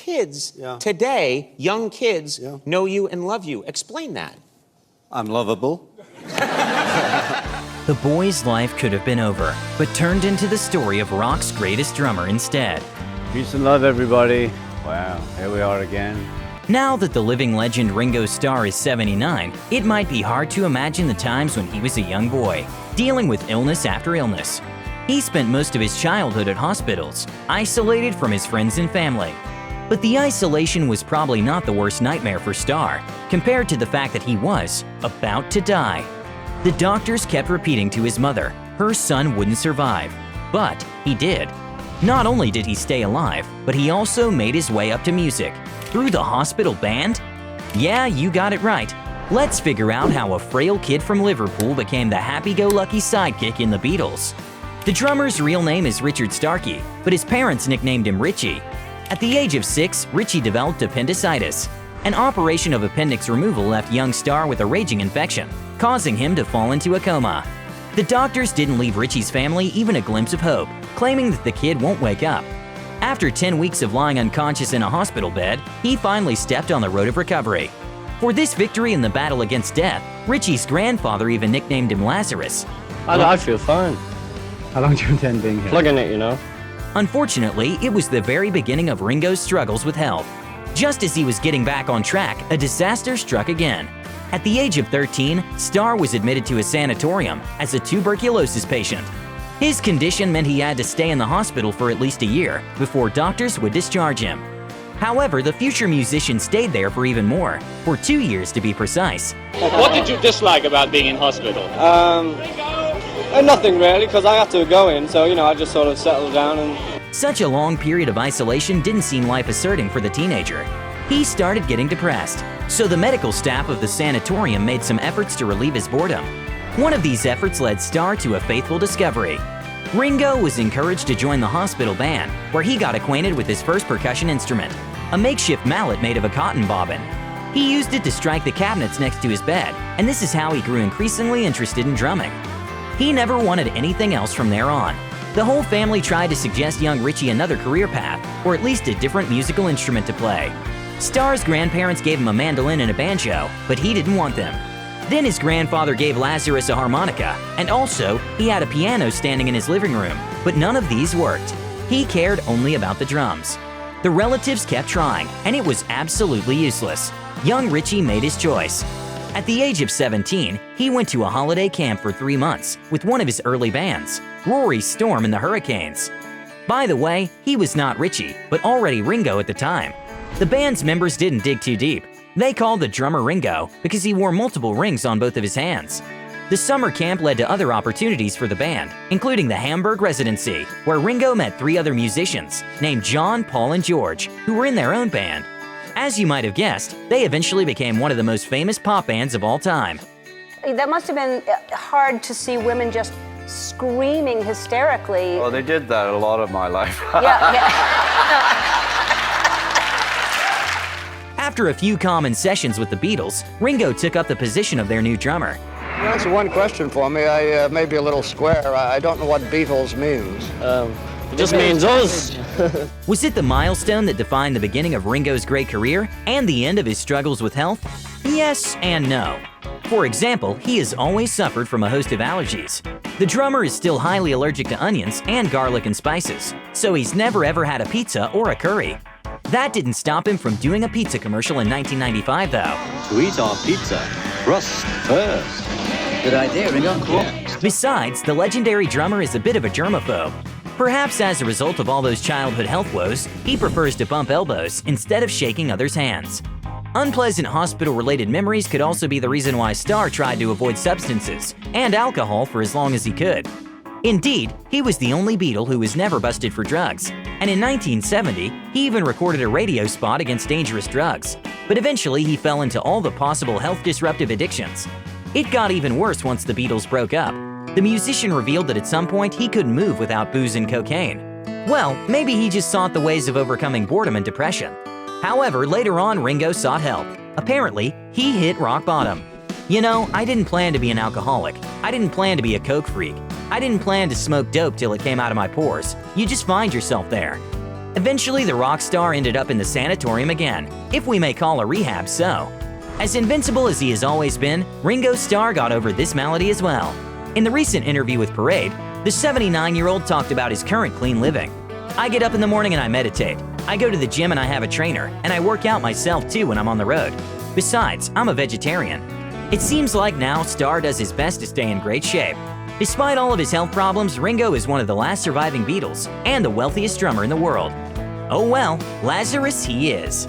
kids today, young kids, know you and love you. Explain that. I'm lovable. The boy's life could have been over, but turned into the story of rock's greatest drummer instead. Peace and love, everybody. Wow, here we are again. Now that the living legend Ringo Starr is 79, it might be hard to imagine the times when he was a young boy, dealing with illness after illness. He spent most of his childhood at hospitals, isolated from his friends and family. But the isolation was probably not the worst nightmare for Starr, compared to the fact that he was about to die. The doctors kept repeating to his mother, her son wouldn't survive. But he did. Not only did he stay alive, but he also made his way up to music. Through the hospital band? Yeah, you got it right. Let's figure out how a frail kid from Liverpool became the happy-go-lucky sidekick in the Beatles. The drummer's real name is Richard Starkey, but his parents nicknamed him Richie. At the age of 6, Richie developed appendicitis. An operation of appendix removal left young Starr with a raging infection, causing him to fall into a coma. The doctors didn't leave Richie's family even a glimpse of hope, claiming that the kid won't wake up. After 10 weeks of lying unconscious in a hospital bed, he finally stepped on the road of recovery. For this victory in the battle against death, Richie's grandfather even nicknamed him Lazarus. I feel fine. How long do you intend being here? Plugging it, you know. Unfortunately, it was the very beginning of Ringo's struggles with health. Just as he was getting back on track, a disaster struck again. At the age of 13, Starr was admitted to a sanatorium as a tuberculosis patient. His condition meant he had to stay in the hospital for at least a year before doctors would discharge him. However, the future musician stayed there for even more, for 2 years to be precise. What did you dislike about being in hospital? Nothing really, because I had to go in, so, I just sort of settled down and... Such a long period of isolation didn't seem life-asserting for the teenager. He started getting depressed, so the medical staff of the sanatorium made some efforts to relieve his boredom. One of these efforts led Starr to a fateful discovery. Ringo was encouraged to join the hospital band, where he got acquainted with his first percussion instrument, a makeshift mallet made of a cotton bobbin. He used it to strike the cabinets next to his bed, and this is how he grew increasingly interested in drumming. He never wanted anything else from there on. The whole family tried to suggest young Richie another career path, or at least a different musical instrument to play. Starr's grandparents gave him a mandolin and a banjo, but he didn't want them. Then his grandfather gave Lazarus a harmonica, and also he had a piano standing in his living room, but none of these worked. He cared only about the drums. The relatives kept trying, and it was absolutely useless. Young Richie made his choice. At the age of 17, he went to a holiday camp for 3 months with one of his early bands, Rory's Storm and the Hurricanes. By the way, he was not Richie, but already Ringo at the time. The band's members didn't dig too deep. They called the drummer Ringo because he wore multiple rings on both of his hands. The summer camp led to other opportunities for the band, including the Hamburg residency, where Ringo met 3 other musicians named John, Paul, and George, who were in their own band. As you might have guessed, they eventually became one of the most famous pop bands of all time. That must have been hard to see women just screaming hysterically. Well, they did that a lot of my life. After a few common sessions with the Beatles, Ringo took up the position of their new drummer. You answer one question for me. I may be a little square. I don't know what Beatles means. It just means us. Was it the milestone that defined the beginning of Ringo's great career and the end of his struggles with health? Yes and no. For example, he has always suffered from a host of allergies. The drummer is still highly allergic to onions and garlic and spices, so he's never ever had a pizza or a curry. That didn't stop him from doing a pizza commercial in 1995, though. To eat our pizza, crust first. Good idea, Ringo. Cool. Besides, the legendary drummer is a bit of a germaphobe. Perhaps as a result of all those childhood health woes, he prefers to bump elbows instead of shaking others' hands. Unpleasant hospital-related memories could also be the reason why Starr tried to avoid substances and alcohol for as long as he could. Indeed, he was the only Beatle who was never busted for drugs, and in 1970, he even recorded a radio spot against dangerous drugs. But eventually, he fell into all the possible health-disruptive addictions. It got even worse once the Beatles broke up. The musician revealed that at some point he couldn't move without booze and cocaine. Well, maybe he just sought the ways of overcoming boredom and depression. However, later on, Ringo sought help. Apparently, he hit rock bottom. You know, I didn't plan to be an alcoholic. I didn't plan to be a coke freak. I didn't plan to smoke dope till it came out of my pores. You just find yourself there. Eventually, the rock star ended up in the sanatorium again, if we may call a rehab so. As invincible as he has always been, Ringo Starr got over this malady as well. In the recent interview with Parade, the 79-year-old talked about his current clean living. I get up in the morning and I meditate. I go to the gym and I have a trainer, and I work out myself too when I'm on the road. Besides, I'm a vegetarian. It seems like now Starr does his best to stay in great shape. Despite all of his health problems, Ringo is one of the last surviving Beatles and the wealthiest drummer in the world. Oh well, Lazarus he is.